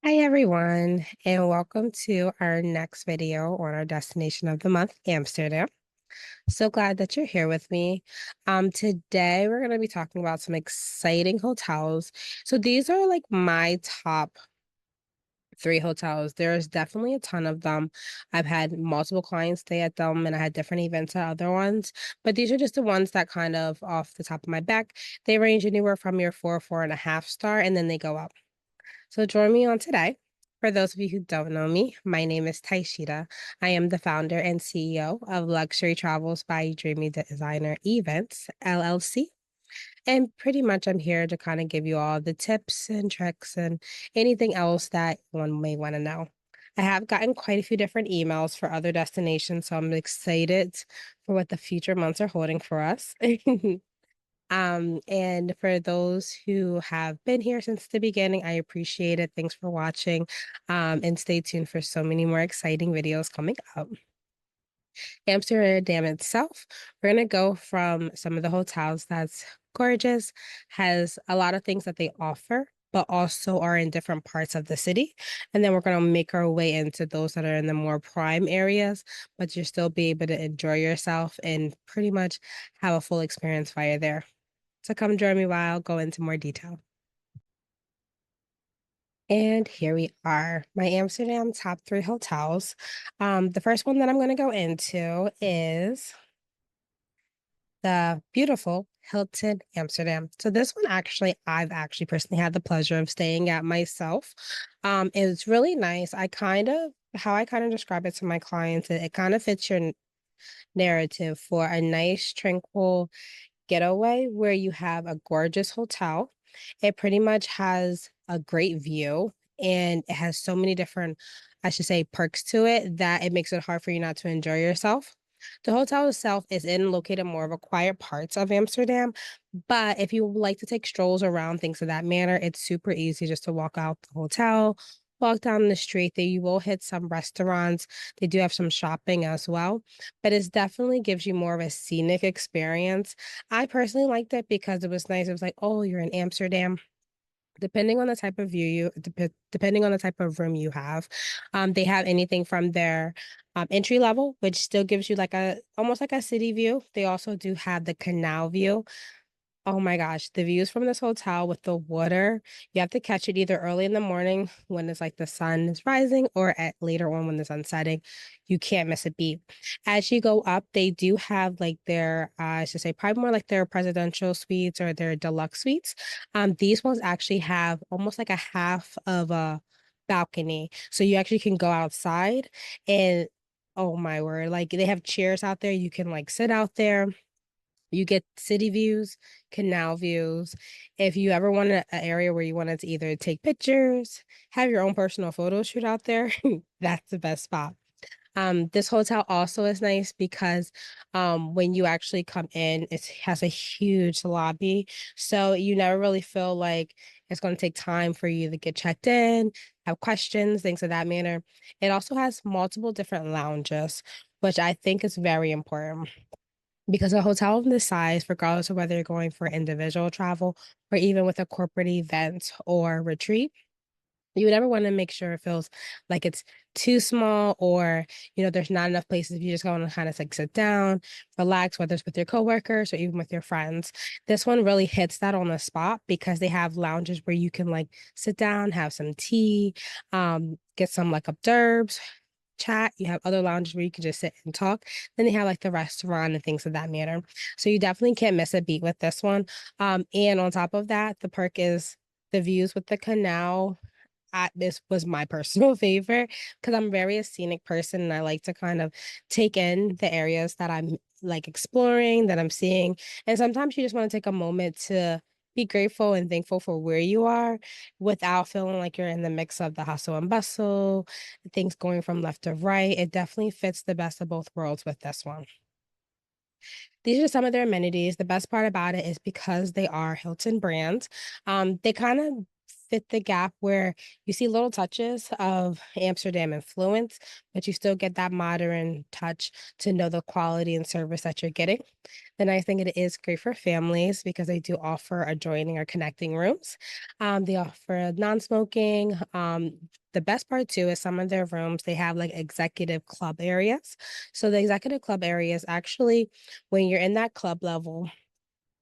Hi, everyone, and welcome to our next video on our destination of the month, Amsterdam. So glad that you're here with me. Today we're going to be talking about some exciting hotels. So these are like my top three hotels. There's definitely a ton of them. I've had multiple clients stay at them, and I had different events at other ones. But these are just the ones that kind of off the top of my back. They range anywhere from your 4.5 star, and then they go up. So join me on today. For those of you who don't know me, my name is Taishita. I am the founder and CEO of Luxury Travels by Dreamy Designer Events, LLC. And pretty much I'm here to kind of give you all the tips and tricks and anything else that one may want to know. I have gotten quite a few different emails for other destinations, so I'm excited for what the future months are holding for us. And for those who have been here since the beginning, I appreciate it. Thanks for watching. And stay tuned for so many more exciting videos coming up. Amsterdam itself, we're gonna go from some of the hotels that's gorgeous, has a lot of things that they offer, but also are in different parts of the city. And then we're gonna make our way into those that are in the more prime areas, but you'll still be able to enjoy yourself and pretty much have a full experience while you're there. So come join me while I'll go into more detail. And here we are, my Amsterdam top three hotels. The first one that I'm going to go into is the beautiful Hilton Amsterdam. So this one I've actually personally had the pleasure of staying at myself. It's really nice. How I kind of describe it to my clients, it kind of fits your narrative for a nice, tranquil getaway where you have a gorgeous hotel. It pretty much has a great view and it has so many different, I should say, perks to it that it makes it hard for you not to enjoy yourself. The hotel itself is in located more of a quiet parts of Amsterdam, but if you like to take strolls around things of that manner, it's super easy just to walk out the hotel, walk down the street. There you will hit some restaurants. They do have some shopping as well, but it definitely gives you more of a scenic experience. I personally liked it because it was nice. It was like, oh, you're in Amsterdam. Depending on the type of depending on the type of room you have, they have anything from their entry level, which still gives you like a almost like a city view. They also do have the canal view. Oh my gosh, the views from this hotel with the water, you have to catch it either early in the morning when it's like the sun is rising or at later on when the sun's setting. You can't miss a beat. As you go up, they do have like their, I should say, probably more like their presidential suites or their deluxe suites. These ones actually have almost like a half of a balcony. So you actually can go outside and oh my word, like they have chairs out there. You can like sit out there, you get city views, canal views. If you ever wanted an area where you wanted to either take pictures, have your own personal photo shoot out there, that's the best spot. This hotel also is nice because when you actually come in, it has a huge lobby. So you never really feel like it's going to take time for you to get checked in, have questions, things of that manner. It also has multiple different lounges, which I think is very important. Because a hotel of this size, regardless of whether you're going for individual travel or even with a corporate event or retreat, you would never want to make sure it feels like it's too small or, there's not enough places if you just want to kind of like sit down, relax, whether it's with your coworkers or even with your friends. This one really hits that on the spot because they have lounges where you can like sit down, have some tea, get some like hors d'oeuvres, chat. You have other lounges where you can just sit and talk. Then they have like the restaurant and things of that manner. So you definitely can't miss a beat with this one. And on top of that, the perk is the views with the canal. This was my personal favorite because I'm very a scenic person and I like to kind of take in the areas that I'm like exploring, that I'm seeing. And sometimes you just want to take a moment to be grateful and thankful for where you are without feeling like you're in the mix of the hustle and bustle, things going from left to right. It definitely fits the best of both worlds with this one. These are some of their amenities. The best part about it is because they are Hilton brands, they kind of fit the gap where you see little touches of Amsterdam influence, but you still get that modern touch to know the quality and service that you're getting. The nice thing, it is great for families because they do offer adjoining or connecting rooms. They offer non-smoking. The best part too is some of their rooms, they have like executive club areas. So the executive club areas actually, when you're in that club level,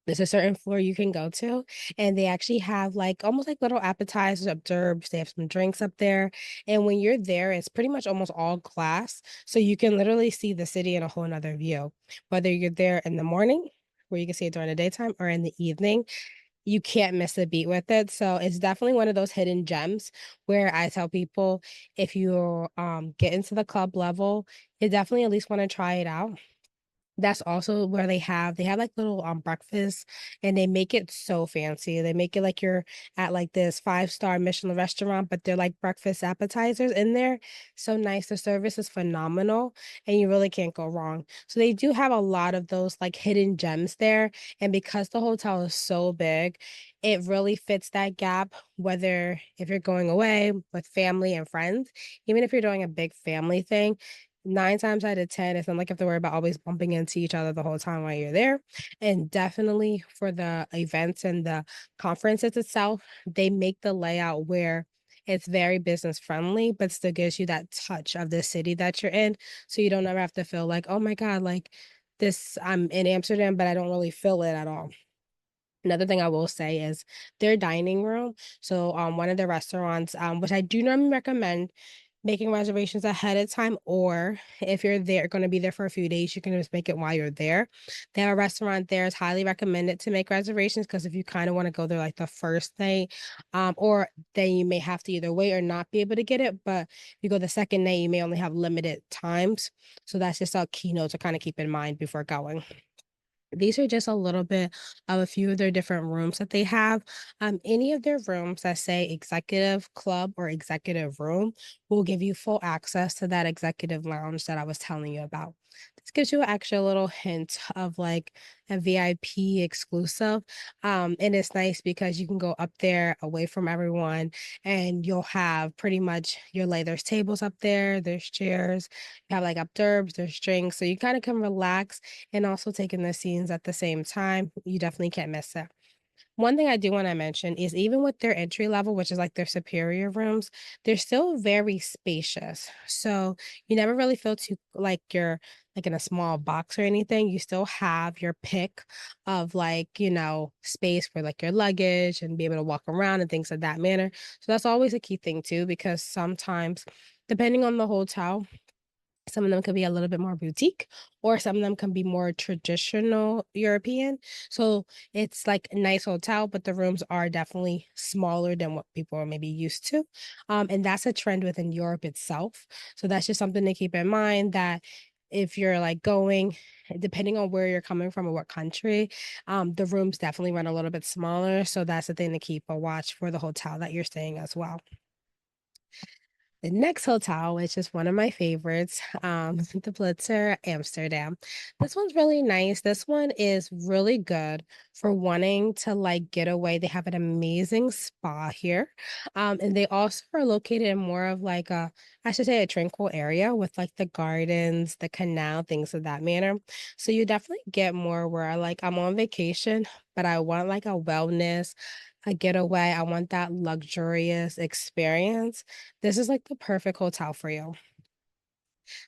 there's a certain floor you can go to, and they actually have, like, almost like little appetizers, hors d'oeuvres, they have some drinks up there, and when you're there, it's pretty much almost all glass, so you can literally see the city in a whole 'nother view. Whether you're there in the morning, where you can see it during the daytime, or in the evening, you can't miss a beat with it, so it's definitely one of those hidden gems where I tell people, if you, get into the club level, you definitely at least wanna try it out. That's also where they have, like, little, breakfast, and they make it so fancy. They make it like you're at, like, this five-star Michelin restaurant, but they're, like, breakfast appetizers in there. So nice. The service is phenomenal, and you really can't go wrong. So they do have a lot of those, like, hidden gems there, and because the hotel is so big, it really fits that gap, whether if you're going away with family and friends, even if you're doing a big family thing, 9 times out of 10, it's not like you have to worry about always bumping into each other the whole time while you're there, and definitely for the events and the conferences itself, they make the layout where it's very business friendly, but still gives you that touch of the city that you're in, so you don't ever have to feel like, "Oh my god, like, this I'm in Amsterdam, but I don't really feel it at all." Another thing I will say is their dining room. So, one of the restaurants, which I do normally recommend making reservations ahead of time, or if you're there gonna be there for a few days, you can just make it while you're there. They have a restaurant there, it's highly recommended to make reservations because if you kinda wanna go there, like, the first day, or then you may have to either wait or not be able to get it, but if you go the second day, you may only have limited times. So that's just a keynote to kinda keep in mind before going. These are just a little bit of a few of their different rooms that they have. Any of their rooms that say executive club or executive room will give you full access to that executive lounge that I was telling you about. This gives you actually a little hint of like a VIP exclusive. And it's nice because you can go up there away from everyone and you'll have pretty much your lay there's tables up there, there's chairs, you have like hors d'oeuvres, there's drinks. So you kind of can relax and also taking the scenes at the same time. You definitely can't miss it. One thing I do wanna mention is even with their entry level, which is like their superior rooms, they're still very spacious. So you never really feel too like you're like in a small box or anything. You still have your pick of like, space for like your luggage and be able to walk around and things of that manner. So that's always a key thing too, because sometimes depending on the hotel, some of them could be a little bit more boutique, or some of them can be more traditional European. So it's like a nice hotel, but the rooms are definitely smaller than what people are maybe used to. And that's a trend within Europe itself. So that's just something to keep in mind that if you're like going, depending on where you're coming from or what country, the rooms definitely run a little bit smaller. So that's the thing to keep a watch for the hotel that you're staying as well. The next hotel, which is one of my favorites, the Pulitzer Amsterdam. This one's really nice. This one is really good for wanting to like get away. They have an amazing spa here. And they also are located in more of like I should say a tranquil area with like the gardens, the canal, things of that manner. So you definitely get more where like I'm on vacation, but I want like a wellness, a getaway. I want that luxurious experience. This is like the perfect hotel for you.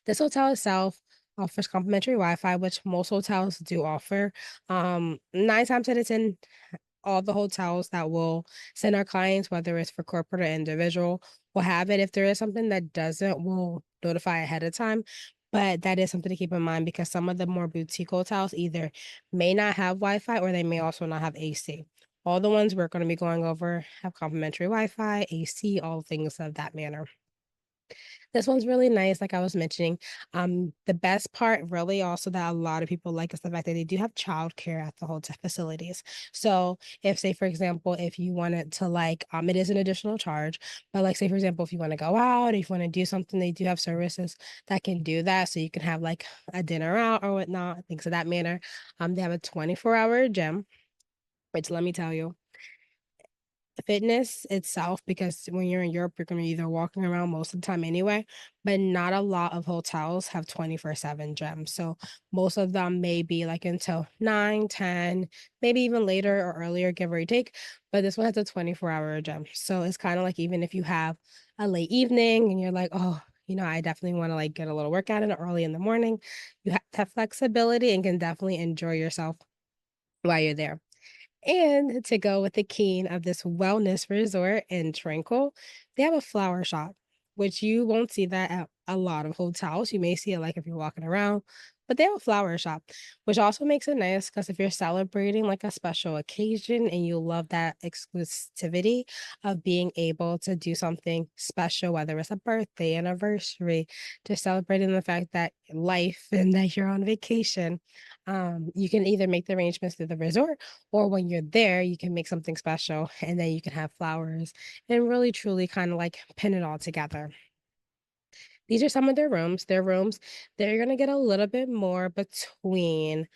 This hotel itself offers complimentary Wi-Fi, which most hotels do offer. 9 times out of 10, all the hotels that will send our clients, whether it's for corporate or individual, will have it. If there is something that doesn't, we'll notify ahead of time. But that is something to keep in mind because some of the more boutique hotels either may not have Wi-Fi or they may also not have AC. All the ones we're going to be going over have complimentary Wi-Fi, AC, all things of that manner. This one's really nice, like I was mentioning. The best part really also that a lot of people like is the fact that they do have childcare at the hotel facilities. So if say for example, if you wanted to like it is an additional charge, but like say for example, if you want to go out, if you want to do something, they do have services that can do that. So you can have like a dinner out or whatnot, things of that manner. They have a 24-hour gym, which let me tell you. fitness itself, because when you're in Europe, you're gonna be either walking around most of the time anyway, but not a lot of hotels have 24/7 gyms. So most of them may be like until 9, 10, maybe even later or earlier, give or take. But this one has a 24-hour gym. So it's kind of like even if you have a late evening and you're like, oh, I definitely want to like get a little workout in early in the morning, you have that flexibility and can definitely enjoy yourself while you're there. And to go with the keen of this wellness resort in Tranquil, they have a flower shop, which you won't see that at a lot of hotels. You may see it like if you're walking around, but they have a flower shop, which also makes it nice because if you're celebrating like a special occasion and you love that exclusivity of being able to do something special, whether it's a birthday, anniversary, just celebrating the fact that life and that you're on vacation, you can either make the arrangements through the resort or when you're there, you can make something special and then you can have flowers and really truly kind of like pin it all together. These are some of their rooms. Their rooms, they're going to get a little bit more between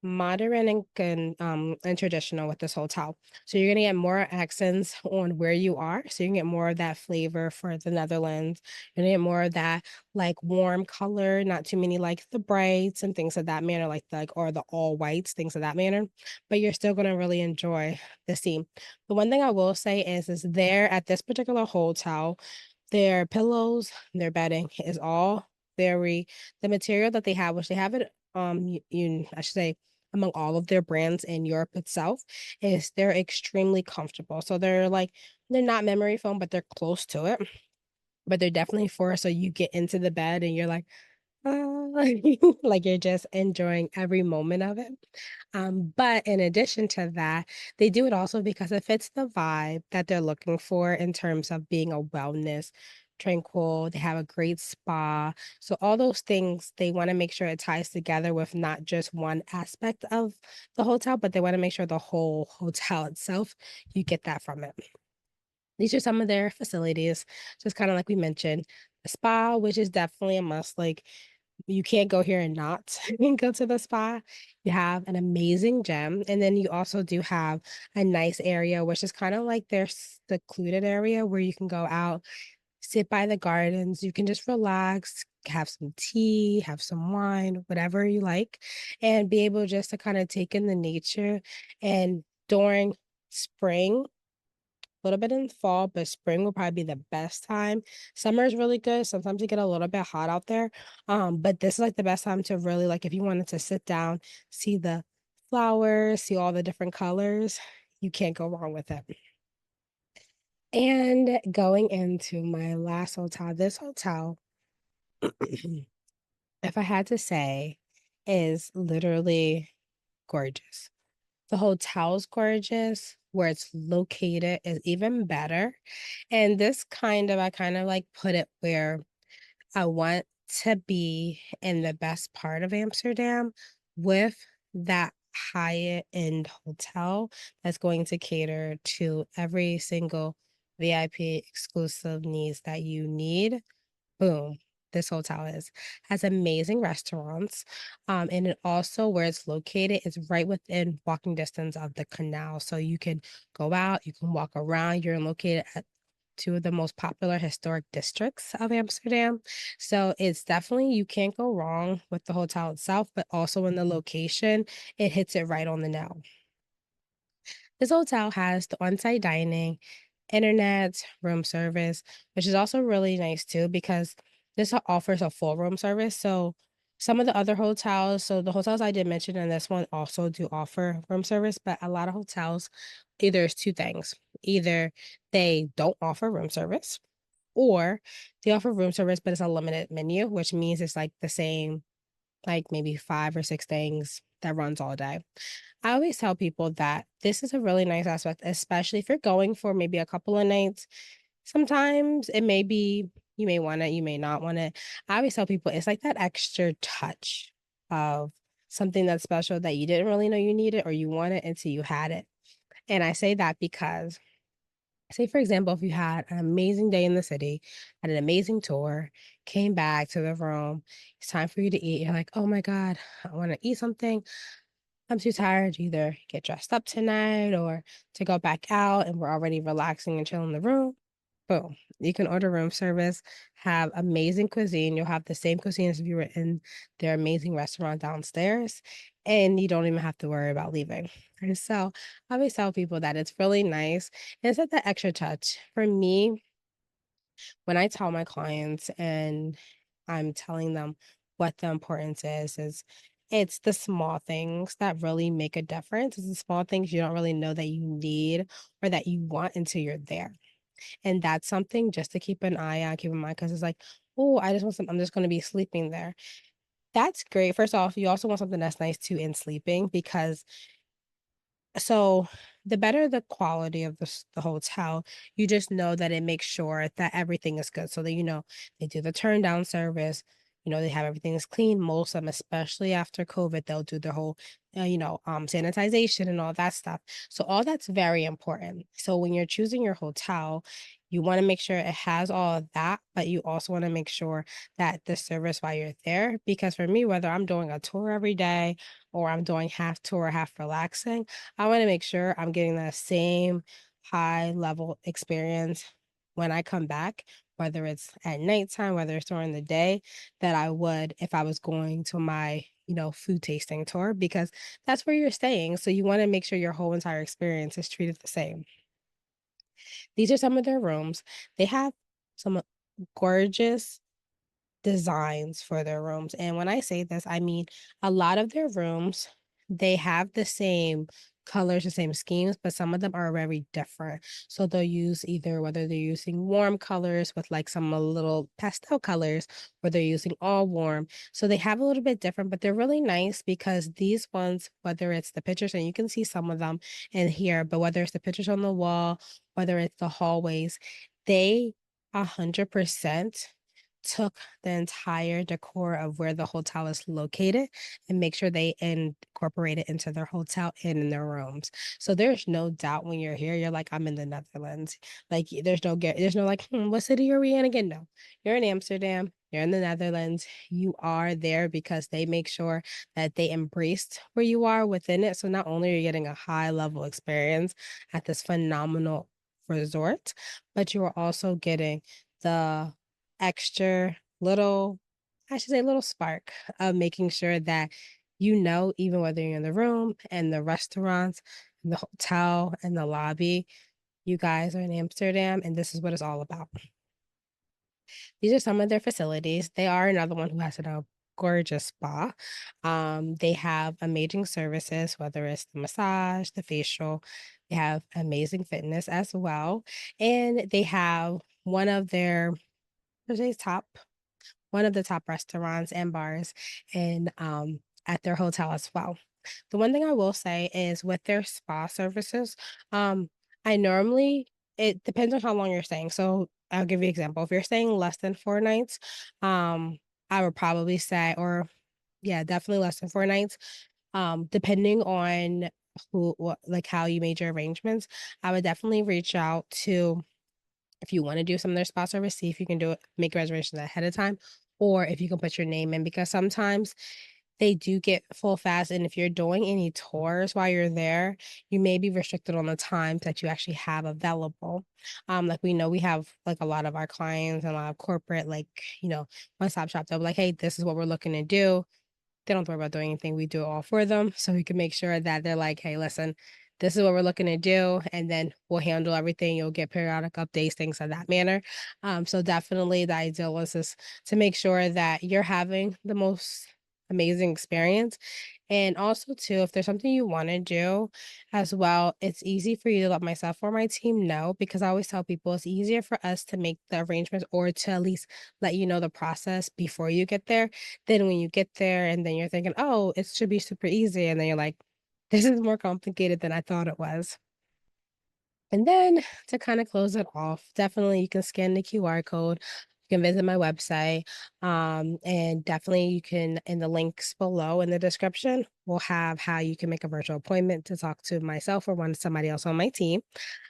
modern and traditional with this hotel. So you're gonna get more accents on where you are. So you can get more of that flavor for the Netherlands. You're gonna get more of that like warm color, not too many like the brights and things of that manner, like or the all whites, things of that manner. But you're still gonna really enjoy the scene. The one thing I will say is there at this particular hotel, their pillows, their bedding is all very the material that they have, which they have it I should say among all of their brands in Europe itself, is they're extremely comfortable. So they're not memory foam, but they're close to it. But they're definitely for so you get into the bed and you're like, "Ah," like you're just enjoying every moment of it. But in addition to that, they do it also because it fits the vibe that they're looking for in terms of being a wellness, tranquil. They have a great spa. So all those things, they want to make sure it ties together with not just one aspect of the hotel, but they want to make sure the whole hotel itself, you get that from it. These are some of their facilities, just kind of like we mentioned. The spa, which is definitely a must. Like you can't go here and not go to the spa. You have an amazing gym, and then you also do have a nice area, which is kind of like their secluded area where you can go out, sit by the gardens. You can just relax, have some tea, have some wine, whatever you like, and be able just to kind of take in the nature. And during spring, little bit in the fall, but spring will probably be the best time. Summer is really good. Sometimes it get a little bit hot out there. But this is like the best time to really like if you wanted to sit down, see the flowers, see all the different colors, you can't go wrong with it. And going into my last hotel, this hotel, if I had to say, is literally gorgeous. The hotel's gorgeous. Where it's located is even better. And I kind of like put it where I want to be in the best part of Amsterdam with that high end hotel that's going to cater to every single VIP exclusive needs that you need. Boom. This hotel has amazing restaurants. And it also where it's located is right within walking distance of the canal. So you can go out, you can walk around. You're located at two of the most popular historic districts of Amsterdam. So it's definitely you can't go wrong with the hotel itself, but also in the location, it hits it right on the nail. This hotel has the on-site dining, internet, room service, which is also really nice too because this offers a full room service. So some of the other hotels, so the hotels I did mention in this one also do offer room service, but a lot of hotels, either it's two things. Either they don't offer room service or they offer room service, but it's a limited menu, which means it's like the same, like maybe 5 or 6 things that runs all day. I always tell people that this is a really nice aspect, especially if you're going for maybe a couple of nights. Sometimes it may be you may want it, you may not want it. I always tell people it's like that extra touch of something that's special that you didn't really know you needed or you wanted until you had it. And I say that because, say, for example, if you had an amazing day in the city, had an amazing tour, came back to the room, it's time for you to eat. You're like, oh my God, I want to eat something. I'm too tired to either get dressed up tonight or to go back out and we're already relaxing and chilling in the room. Boom. You can order room service, have amazing cuisine. You'll have the same cuisine as if you were in their amazing restaurant downstairs, and you don't even have to worry about leaving. And so I always tell people that it's really nice. And it's like that extra touch. For me, when I tell my clients and I'm telling them what the importance is it's the small things that really make a difference. It's the small things you don't really know that you need or that you want until you're there. And that's something just to keep an eye on, keep in mind, because it's like, oh, I just want some, I'm just going to be sleeping there. That's great. First off, you also want something that's nice too in sleeping because so, the better the quality of the hotel, you just know that it makes sure that everything is good, so that, they do the turn down service, they have everything is clean, most of them, especially after COVID, they'll do the whole, sanitization and all that stuff. So, all that's very important. So, when you're choosing your hotel, you wanna make sure it has all of that, but you also wanna make sure that the service while you're there because for me, whether I'm doing a tour every day or I'm doing half tour, half relaxing, I wanna make sure I'm getting that same high level experience when I come back, whether it's at nighttime, whether it's during the day, that I would if I was going to my, food tasting tour because that's where you're staying. So you wanna make sure your whole entire experience is treated the same. These are some of their rooms. They have some gorgeous designs for their rooms. And when I say this, I mean a lot of their rooms, they have the same colors, the same schemes, but some of them are very different. So they'll use either whether they're using warm colors with like some little pastel colors, or they're using all warm. So they have a little bit different, but they're really nice because these ones, whether it's the pictures, and you can see some of them in here, but whether it's the pictures on the wall, whether it's the hallways, they 100% took the entire decor of where the hotel is located and make sure they incorporate it into their hotel and in their rooms. So there's no doubt when you're here, you're like, I'm in the Netherlands. Like there's no like, what city are we in again? No, you're in Amsterdam. You're in the Netherlands. You are there because they make sure that they embraced where you are within it. So not only are you getting a high level experience at this phenomenal resort, but you are also getting the extra little I should say little spark of making sure that even whether you're in the room and the restaurants, and the hotel and the lobby, you guys are in Amsterdam and this is what it's all about. These are some of their facilities. They are another one who has a gorgeous spa. They have amazing services, whether it's the massage, the facial. They have amazing fitness as well. And they have one of their, let's say top one of the top restaurants and bars in at their hotel as well. The one thing I will say is with their spa services, um, I normally it depends on how long you're staying. So I'll give you an example. If you're staying less than 4 nights, um, I would probably say, or yeah, definitely less than 4 nights. Depending on like how you made your arrangements, I would definitely reach out to if you wanna do some of their spa service, see if you can do it make reservations ahead of time, or if you can put your name in, because sometimes they do get full fast, and if you're doing any tours while you're there, you may be restricted on the times that you actually have available. Like, we know we have, like, a lot of our clients and a lot of corporate, like, one-stop shop, they'll be like, "Hey, this is what we're looking to do." They don't have to worry about doing anything, we do it all for them, so we can make sure that they're like, "Hey, listen, this is what we're looking to do," and then we'll handle everything, you'll get periodic updates, things of that manner. So definitely the ideal is to make sure that you're having the most amazing experience, and also too, if there's something you wanna do as well, it's easy for you to let myself or my team know because I always tell people it's easier for us to make the arrangements or to at least let you know the process before you get there then when you get there and then you're thinking, "Oh, it should be super easy," and then you're like, "This is more complicated than I thought it was." And then to kinda close it off, definitely you can scan the QR code, you can visit my website, and definitely you can in the links below in the description, we'll have how you can make a virtual appointment to talk to myself or somebody else on my team.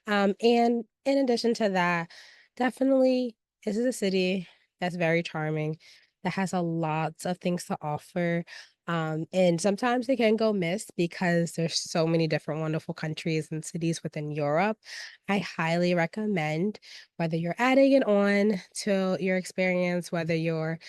And in addition to that, definitely this is a city that's very charming, that has a lot of things to offer. And sometimes they can go missed because there's so many different wonderful countries and cities within Europe. I highly recommend whether you're adding it on to your experience, whether you're,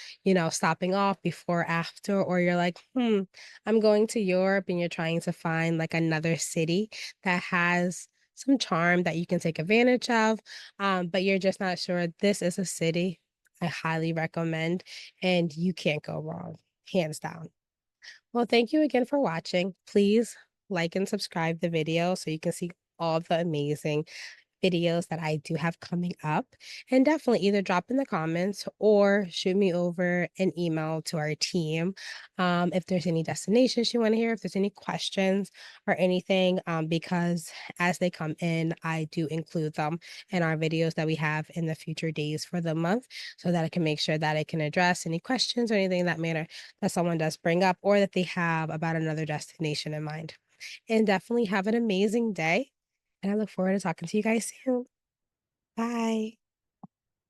stopping off before, after, or you're like, I'm going to Europe and you're trying to find like another city that has some charm that you can take advantage of, but you're just not sure. This is a city I highly recommend, and you can't go wrong, hands down. Well, thank you again for watching. Please like and subscribe the video so you can see all the amazing videos that I do have coming up. And definitely either drop in the comments or shoot me over an email to our team, if there's any destinations you want to hear, if there's any questions or anything, because as they come in, I do include them in our videos that we have in the future days for the month so that I can make sure that I can address any questions or anything in that manner that someone does bring up or that they have about another destination in mind. And definitely have an amazing day, and I look forward to talking to you guys soon. Bye.